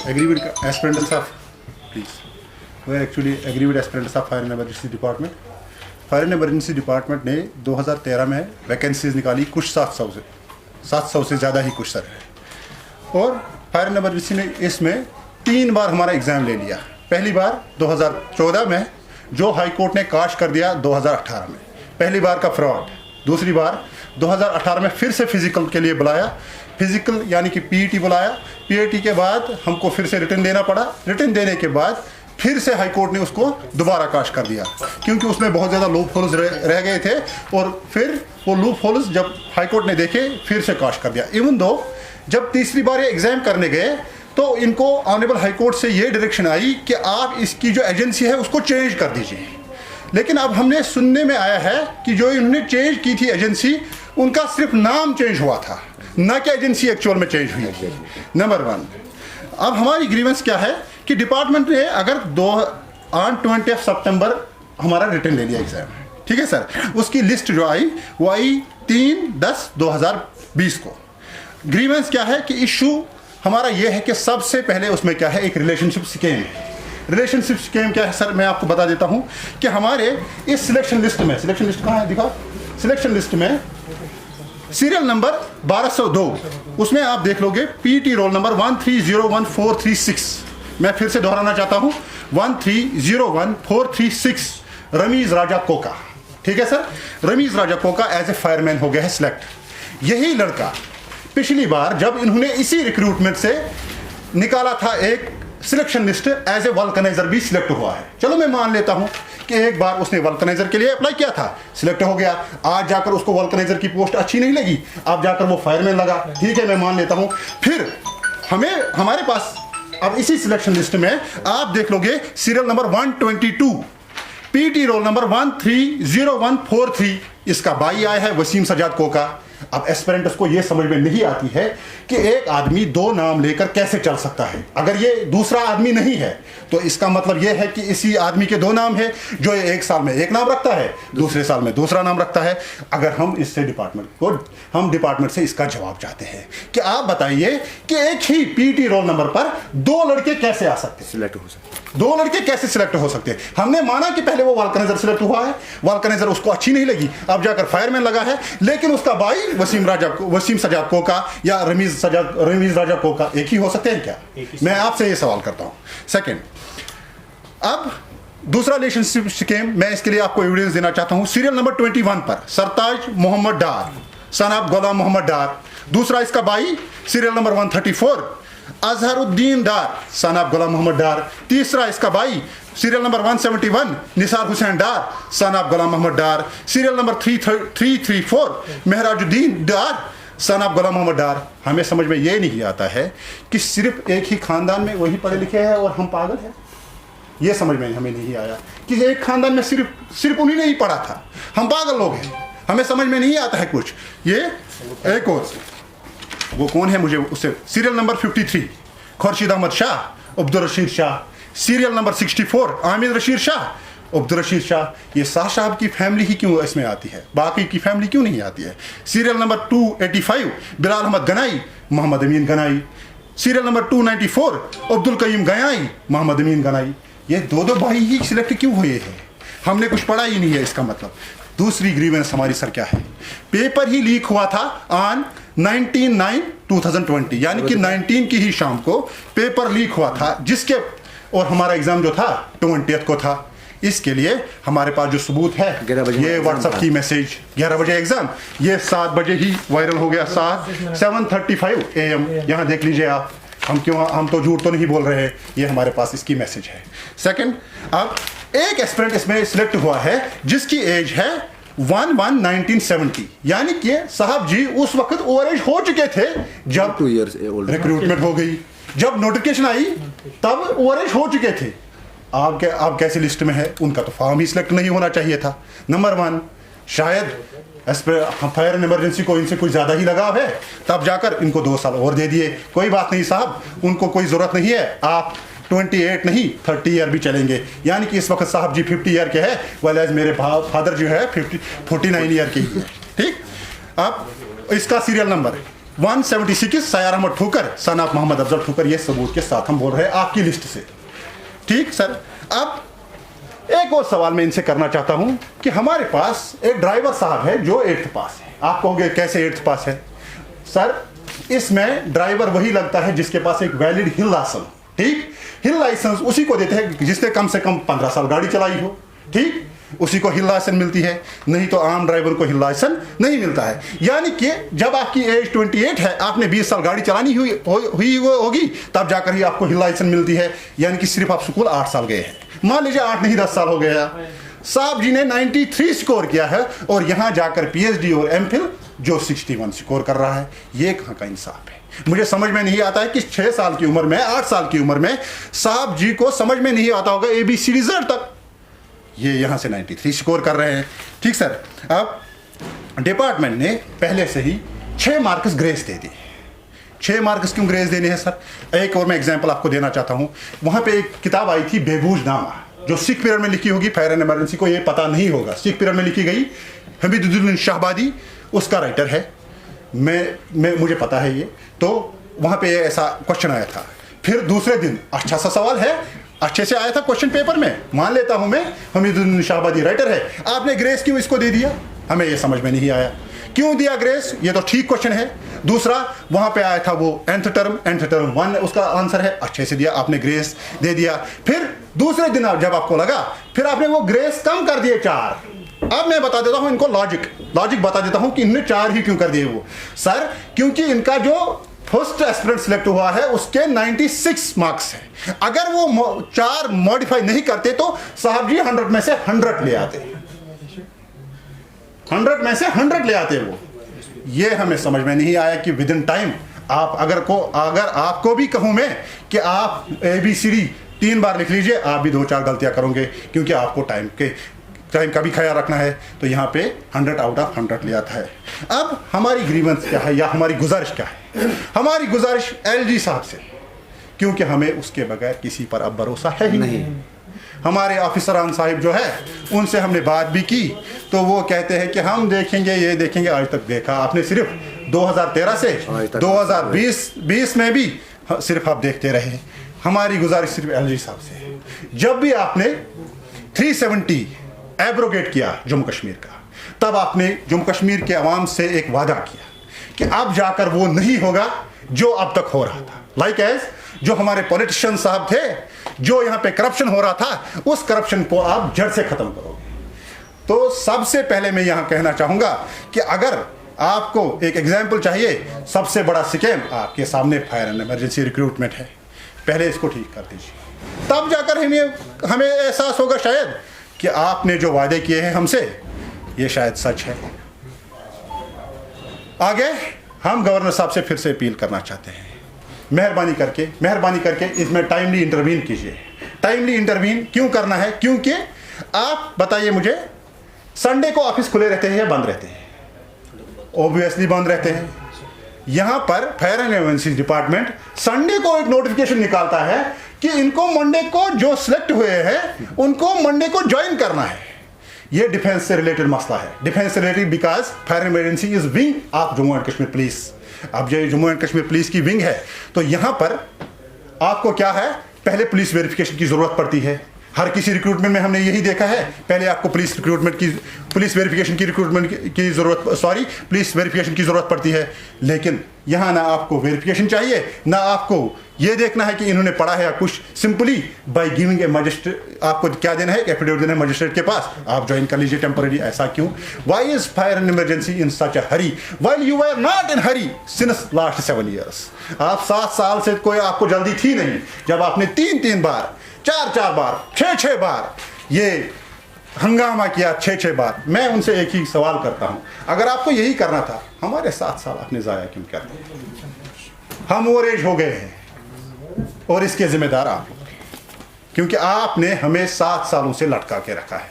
agree with aspirants of, please. We actually agree with aspirants of Fire and Emergency Department. Fire and emergency department ने 2013 में vacancies निकाली कुछ 700 से ज़्यादा ही कुछ सर है। और फायर एंड इमरजेंसी ने इसमें 3 बार हमारा एग्ज़ाम ले लिया। पहली बार 2014 में, जो हाई कोर्ट ने काश कर दिया 2018 में, पहली बार का फ्रॉड। दूसरी बार 2018 में फिर से फिजिकल के लिए बुलाया, फिजिकल यानी कि पीईटी बुलाया। पीईटी के बाद हमको फिर से रिटर्न देना पड़ा। रिटर्न देने के बाद फिर से हाई कोर्ट ने उसको दोबारा काश कर दिया, क्योंकि उसमें बहुत ज़्यादा लूप होल्स रह गए थे। और फिर वो लूप होल्स जब हाई कोर्ट ने देखे, फिर से काश कर दिया। इवन दो जब तीसरी बार ये एग्ज़ाम करने गए तो इनको ऑनरेबल हाई कोर्ट से ये डायरेक्शन आई कि आप इसकी जो एजेंसी है उसको चेंज कर दीजिए। लेकिन अब हमने सुनने में आया है कि जो इन्होंने चेंज की थी एजेंसी, उनका सिर्फ नाम चेंज हुआ था, ना कि एजेंसी एक्चुअल में चेंज हुई थी। नंबर 1। अब हमारी ग्रीवेंस क्या है कि डिपार्टमेंट ने अगर 20 सितंबर हमारा रिटर्न ले लिया एग्जाम, ठीक है सर, उसकी लिस्ट जो आई वो आई 3/10/2020 को। ग्रीवेंस क्या है कि इशू हमारा ये है कि सबसे पहले उसमें क्या है, एक रिलेशनशिप स्कीम है। रिलेशनशिप स्कीम क्या है सर, मैं आपको बता देता हूँ कि हमारे इस सिलेक्शन लिस्ट में, सिलेक्शन लिस्ट कहाँ है दिखाओ, सिलेक्शन लिस्ट में सीरियल नंबर 1202, उसमें आप देख लोगे पीटी रोल नंबर 1301,436। मैं फिर से दोहराना चाहता हूं, 1301,436 रमीज राजा कोका, ठीक है sir. Rameez Raja Koka as a fireman हो गया है सिलेक्ट। यही लड़का पिछली बार जब इन्होंने इसी रिक्रूटमेंट से निकाला था एक सिलेक्शन लिस्ट, एज ए वल्कनाइजर भी सिलेक्ट हुआ है। चलो मैं मान लेता हूं कि एक बार उसने वल्कनाइजर के लिए अप्लाई किया था, सिलेक्ट हो गया। आज जाकर उसको वल्कनाइजर की पोस्ट अच्छी नहीं लगी, अब जाकर वो फायरमैन लगा, ठीक है मैं मान लेता हूं। फिर हमारे पास अब इसी सिलेक्शन लिस्ट में आप देख लोगे serial number 122, PT roll number 130143, इसका बाई आया है वसीम सजाद कोका। अब एस्पिरेंट्स को यह समझ में नहीं आती है कि एक आदमी 2 नाम लेकर कैसे चल सकता है। अगर ये दूसरा आदमी नहीं है तो इसका मतलब यह है कि इसी आदमी के 2 नाम है, जो एक साल में एक नाम रखता है, दूसरे साल में दूसरा नाम रखता है। अगर हम डिपार्टमेंट से इसका जवाब चाहते हैं कि आप बताइए कि एक ही पीटी रोल नंबर पर 2 लड़के कैसे आ सकते हैं, सिलेक्ट हो सकते, 2 लड़के कैसे सिलेक्ट हो सकते हैं। हमने माना कि पहले वो वल्कनाइजर सिलेक्ट हुआ है, वल्कनाइजर उसको अच्छी नहीं लगी, अब जाकर फायरमैन लगा है, लेकिन उसका भाई वसीम सजाद कोका या रमीज राजा कोका एक ही हो सकते हैं क्या? मैं आपसे ये सवाल करता हूं। सेकंड, अब दूसरा रिलेशनशिप स्कीम, मैं इसके लिए आपको एविडेंस देना चाहता हूं। सीरियल नंबर 21 पर सरताज मोहम्मद डार, सन ऑफ गुलाम मोहम्मद डार। दूसरा इसका भाई serial number 134 Azharuddin Dar, son of Ghulam Mohammad Dar. तीसरा इसका भाई serial number 171 Nisar Hussain Dar, son of Ghulam Mohammad Dar. Serial number 334 Mehrajuddin Dar, son of Ghulam Mohammad Dar. हमें समझ में ये नहीं आता है कि सिर्फ एक ही खानदान में वही पढ़े लिखे हैं और हम पागल हैं। ये समझ में हमें नहीं आया कि एक खानदान में सिर्फ उन्हीं ने ही पढ़ा था, हम पागल लोग हैं, हमें समझ में नहीं आता है कुछ। ये एक और वो कौन है मुझे उससे, serial number 53 Khurshid Ahmad Shah, Abdul Rashid Shah. Serial number 64 Aamir Rashid Shah, Abdul Rashid Shah. ये शाह साहब की फैमिली ही क्यों इसमें आती है, बाकी की फैमिली क्यों नहीं आती है? सीरियल नंबर 285 बिलाल अहमद गनाई, मोहम्मद अमीन गनाई। सीरियल नंबर 294 अब्दुल कईम गनाई, मोहम्मद अमीन गनाई। ये 2 भाई ही सिलेक्ट क्यों हुए हैं? हमने कुछ पढ़ा ही नहीं है इसका मतलब। दूसरी ग्रीवेंस हमारी सर क्या है, पेपर ही लीक हुआ था ऑन 19/9/2020, यानी कि 19 की ही शाम को पेपर लीक हुआ था, जिसके और हमारा एग्जाम जो था 20 को था। इसके लिए हमारे पास जो सबूत है, ये व्हाट्सएप की मैसेज, 11 बजे एग्जाम, ये 7 बजे ही वायरल हो गया, 7:35 AM। यहाँ देख लीजिए आप, हम तो झूठ तो नहीं बोल रहे हैं, ये हमारे पास इसकी मैसेज है। सेकंड, अब एक एस्पिरेंट इसमें सिलेक्ट हुआ है जिसकी एज है 1/1/1970, यानी कि साहब जी उस वक्त ओवर एज हो चुके थे जब 2 years old रिक्रूटमेंट हो गई, जब नोटिफिकेशन आई तब ओवर एज हो चुके थे। आप कैसे लिस्ट में है? उनका तो फॉर्म ही सिलेक्ट नहीं होना चाहिए था। नंबर 1, शायद फायर एंड इमरजेंसी को इनसे कुछ ज़्यादा ही लगाव है, तब जाकर इनको 2 साल और दे दिए। कोई बात नहीं साहब, उनको कोई ज़रूरत नहीं है, आप 28 नहीं 30 ईयर भी चलेंगे। यानी कि इस वक्त साहब जी 50 ईयर के हैं, वेल मेरे फादर जो है 49 ईयर के ही है। ठीक, अब इसका सीरियल नंबर 176 सयार अहमद ठोकर सन ऑफ मोहम्मद अफजल ठोकर, ये सबूत के साथ हम बोल रहे हैं आपकी लिस्ट से। ठीक सर, अब एक और सवाल मैं इनसे करना चाहता हूं कि हमारे पास एक ड्राइवर साहब है जो 8th पास है। आप कहोगे कैसे 8th पास है? सर, इसमें ड्राइवर वही लगता है जिसके पास एक वैलिड हिल लाइसेंस। ठीक, हिल लाइसेंस उसी को देते हैं जिसने कम से कम 15 साल गाड़ी चलाई हो। ठीक, उसी को हिल लाइसेंस मिलती है, नहीं तो आम ड्राइवर को हिल लाइसेंस नहीं मिलता है। यानी कि जब आपकी एज 28 है, आपने 20 साल गाड़ी चलानी हुई होगी, तब जाकर ही आपको हिल लाइसेंस मिलती है। यानी कि सिर्फ आप स्कूल 8 साल गए हैं, मान लीजिए 8 नहीं 10 साल हो गया। साहब जी ने 93 स्कोर किया है और यहां जाकर पीएचडी और एमफिल जो 61 स्कोर कर रहा है, ये कहां का इंसाफ है? मुझे समझ में नहीं आता है कि 6 साल की उम्र में, 8 साल की उम्र में साहब जी को समझ में नहीं आता होगा ABCD तक, ये यहां से 93 स्कोर कर रहे हैं। ठीक सर, अब डिपार्टमेंट ने पहले से ही 6 मार्क्स ग्रेस दे दी। 6 मार्क्स क्यों ग्रेस देने हैं सर? एक और मैं एग्जांपल आपको देना चाहता हूं। वहां पे एक किताब आई थी बेबूजनामा, जो सिख पीरियड में लिखी होगी, फायर एंड इमरजेंसी को ये पता नहीं होगा, सिख पीरियड में लिखी गई, हमीदुद्दीन शाहबादी उसका राइटर है, मुझे पता है ये। तो वहां पे ऐसा क्वेश्चन आया था। फिर दूसरे दिन अच्छा सा सवाल है, अच्छे से आया था क्वेश्चन पेपर में, मान लेता हूं मैं, हमीदुद्दीन शाहबादी राइटर है, आपने ग्रेस क्यों इसको दे दिया? हमें ये समझ में नहीं आया क्यों दिया ग्रेस, ये तो ठीक क्वेश्चन है। दूसरा वहां पे आया था वो nth टर्म 1 उसका आंसर है, अच्छे से दिया, आपने ग्रेस दे दिया। फिर दूसरे दिन जब आपको लगा, फिर आपने वो ग्रेस कम कर दिए 4। अब मैं बता देता हूं इनको लॉजिक बता देता हूं कि इनने 4 ही क्यों कर दिए वो सर, क्योंकि इनका जो फर्स्ट एस्पिरेंट सिलेक्ट हुआ है उसके 96 मार्क्स है। अगर वो 4 मॉडिफाई नहीं करते तो साहब जी 100 में से 100 ले आते, 100 में से 100 ले आते वो। ये हमें समझ में नहीं आया कि विद इन टाइम आप अगर आपको भी कहूं मैं कि आप ABCD 3 बार लिख लीजिए, आप भी 2-4 गलतियां करोगे, क्योंकि आपको टाइम का भी ख्याल रखना है। तो यहाँ पे 100 आउट ऑफ 100 ले आता है। अब हमारी ग्रीवेंस क्या है या हमारी गुजारिश क्या है? हमारी गुजारिश LG साहब से, क्योंकि हमें उसके बगैर किसी पर अब भरोसा है ही नहीं। हमारे ऑफिसरान साहिब जो है उनसे हमने बात भी की, तो वो कहते हैं कि हम देखेंगे, ये देखेंगे। आज तक देखा आपने सिर्फ 2013 से 2020 में भी सिर्फ आप देखते रहे। हमारी गुजारिश सिर्फ LG साहब से, जब भी आपने 370 एब्रोगेट किया जम्मू कश्मीर का, तब आपने जम्मू कश्मीर के अवाम से एक वादा किया कि अब जाकर वो नहीं होगा जो अब तक हो रहा था। लाइक एज जो हमारे पॉलिटिशियन साहब थे, जो यहाँ पे करप्शन हो रहा था, उस करप्शन को आप जड़ से खत्म करोगे। तो सबसे पहले मैं यहाँ कहना चाहूंगा कि अगर आपको एक एग्जाम्पल चाहिए, सबसे बड़ा स्कैम आपके सामने फायर एंड इमरजेंसी रिक्रूटमेंट है। पहले इसको ठीक कर दीजिए, तब जाकर हमें एहसास होगा शायद कि आपने जो वादे किए हैं हमसे, ये शायद सच है। आगे हम गवर्नर साहब से फिर से अपील करना चाहते हैं, मेहरबानी करके इसमें टाइमली इंटरवीन कीजिए। टाइमली इंटरवीन क्यों करना है? क्योंकि आप बताइए मुझे, संडे को ऑफिस खुले रहते हैं या बंद रहते हैं? ऑब्वियसली बंद रहते हैं। यहां पर fire and emergency department Sunday को एक नोटिफिकेशन निकालता है कि इनको मंडे को जो सिलेक्ट हुए हैं उनको मंडे को ज्वाइन करना है। ये डिफेंस से रिलेटेड मसला है, डिफेंस से related, because fire emergency is wing of Jammu and Kashmir police. अब ये जम्मू एंड कश्मीर पुलिस की विंग है, तो यहां पर आपको क्या है, पहले पुलिस वेरिफिकेशन की जरूरत पड़ती है। हर किसी रिक्रूटमेंट में हमने यही देखा है, पहले आपको पुलिस वेरिफिकेशन की जरूरत पड़ती है। लेकिन यहाँ ना आपको वेरिफिकेशन चाहिए, ना आपको ये देखना है कि इन्होंने पढ़ा है या कुछ, simply by giving a magistrate, आपको क्या देना है, एफिडेविट देना है मजिस्ट्रेट के पास, आप ज्वाइन कर लीजिए टेम्पररी। ऐसा क्यों? Why is fire and emergency in such a hurry while you are not in hurry since last 7 years? आप 7 साल से कोई आपको जल्दी थी नहीं, जब आपने 3 बार, 4 बार, 6 बार ये हंगामा किया, 6 बार। मैं उनसे एक ही सवाल करता हूं, अगर आपको यही करना था, हमारे 7 साल आपने जाया क्यों कर दिए? हम ओवर एज हो गए हैं और इसके जिम्मेदार आप लोग, क्योंकि आपने हमें 7 सालों से लटका के रखा है।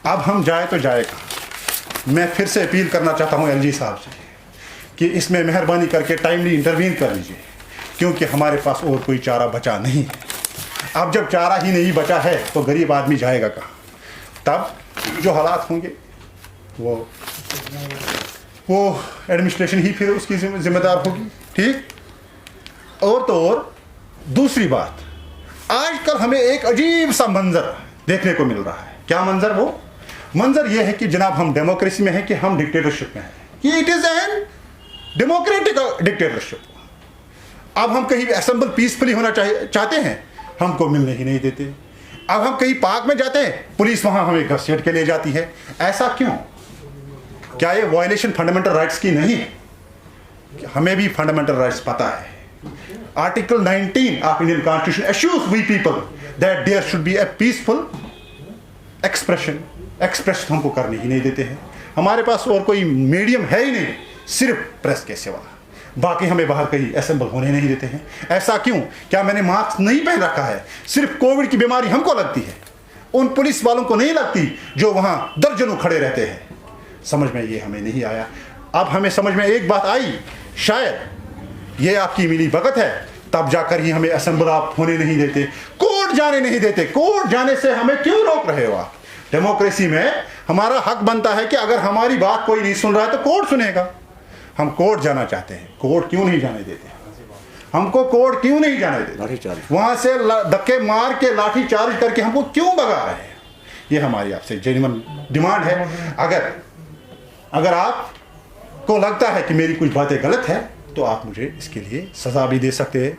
अब हम जाए तो जाए कहाँ? मैं फिर से अपील करना चाहता हूं LG साहब से कि इसमें मेहरबानी करके टाइमली इंटरवीन कर लीजिए, क्योंकि हमारे पास और कोई चारा बचा नहीं है। अब जब चारा ही नहीं बचा है तो गरीब आदमी जाएगा कहाँ? तब जो हालात होंगे वो एडमिनिस्ट्रेशन ही फिर उसकी जिम्मेदार होगी। ठीक, और तो और दूसरी बात, आजकल हमें एक अजीब सा मंजर देखने को मिल रहा है। क्या मंजर? वो मंजर ये है कि जनाब हम डेमोक्रेसी में है कि हम डिक्टेटरशिप में है, कि it is an democratic dictatorship. अब हम कहीं असेंबल पीसफुली होना चाहते हैं, हमको मिलने ही नहीं देते। अब हम कहीं पार्क में जाते हैं, पुलिस वहां हमें घसीट के ले जाती है। ऐसा क्यों? क्या ये वायलेशन फंडामेंटल राइट्स की नहीं है? हमें भी फंडामेंटल राइट्स पता है। Article 19 of Indian constitution assures we people that there should be a peaceful expression. Express हमको करने ही नहीं देते हैं। हमारे पास और कोई मीडियम है ही नहीं, सिर्फ प्रेस के सिवा। बाकी हमें बाहर कहीं असेंबल होने नहीं देते हैं। ऐसा क्यों? क्या मैंने मास्क नहीं पहन रखा है? सिर्फ कोविड की बीमारी हमको लगती है, उन पुलिस वालों को नहीं लगती जो वहां दर्जनों खड़े रहते हैं। समझ में ये हमें नहीं आया। अब हमें समझ में एक बात आई, शायद ये आपकी मिली भगत है, तब जाकर ही हमें असेंबल आप होने नहीं देते, कोर्ट जाने नहीं देते। कोर्ट जाने से हमें क्यों रोक रहे हो आप? डेमोक्रेसी में हमारा हक बनता है कि अगर हमारी बात कोई नहीं सुन रहा है तो कोर्ट सुनेगा। हम कोर्ट जाना चाहते हैं, कोर्ट क्यों नहीं जाने देते? हमको कोर्ट क्यों नहीं जाने देते? वहां से धक्के मार के लाठी चार्ज करके हमको क्यों भगा रहे हैं? ये हमारी आपसे जेन्युइन डिमांड है। अगर आपको लगता है कि मेरी कुछ बातें गलत है तो आप मुझे इसके लिए सजा भी दे सकते हैं।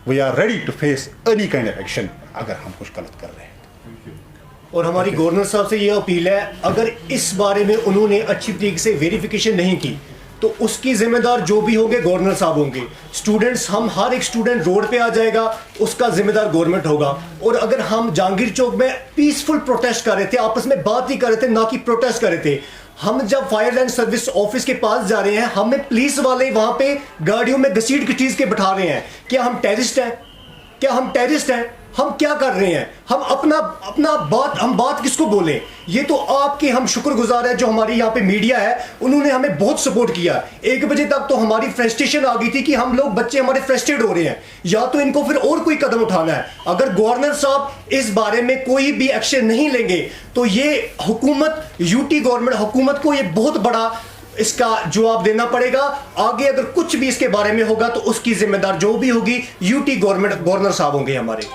We are ready to face any kind of action अगर हम कुछ गलत कर रहे हैं। और हमारी गवर्नर साहब से ये अपील है, अगर इस बारे में उन्होंने अच्छी तरीके से वेरिफिकेशन नहीं की तो उसकी जिम्मेदार जो भी होंगे गवर्नर साहब होंगे। स्टूडेंट्स, हम हर एक स्टूडेंट रोड पे आ जाएगा, उसका जिम्मेदार गवर्नमेंट होगा। और अगर हम जहांगीर चौक में पीसफुल प्रोटेस्ट कर रहे थे, आपस में बात ही कर रहे थे, ना कि प्रोटेस्ट कर रहे थे। हम जब फायर एंड सर्विस ऑफिस के पास जा रहे हैं, हमें पुलिस वाले वहां पे गाड़ियों में घसीट घसीट के बैठा रहे हैं। क्या हम टेररिस्ट हैं? क्या हम टेररिस्ट हैं? हम क्या कर रहे हैं? हम बात किसको बोलें? ये तो आपके हम शुक्रगुजार है जो हमारी यहाँ पे मीडिया है, उन्होंने हमें बहुत सपोर्ट किया। 1 बजे तक तो हमारी फ्रस्ट्रेशन आ गई थी कि हम लोग, बच्चे हमारे फ्रस्ट्रेट हो रहे हैं, या तो इनको फिर और कोई कदम उठाना है। अगर गवर्नर साहब इस बारे में कोई भी एक्शन नहीं लेंगे तो ये हुकूमत, यूटी गवर्नमेंट हुकूमत को ये बहुत बड़ा इसका जवाब देना पड़ेगा। आगे अगर कुछ भी इसके बारे में होगा तो उसकी जिम्मेदार जो भी होगी यूटी गवर्नमेंट, गवर्नर साहब होंगे हमारे।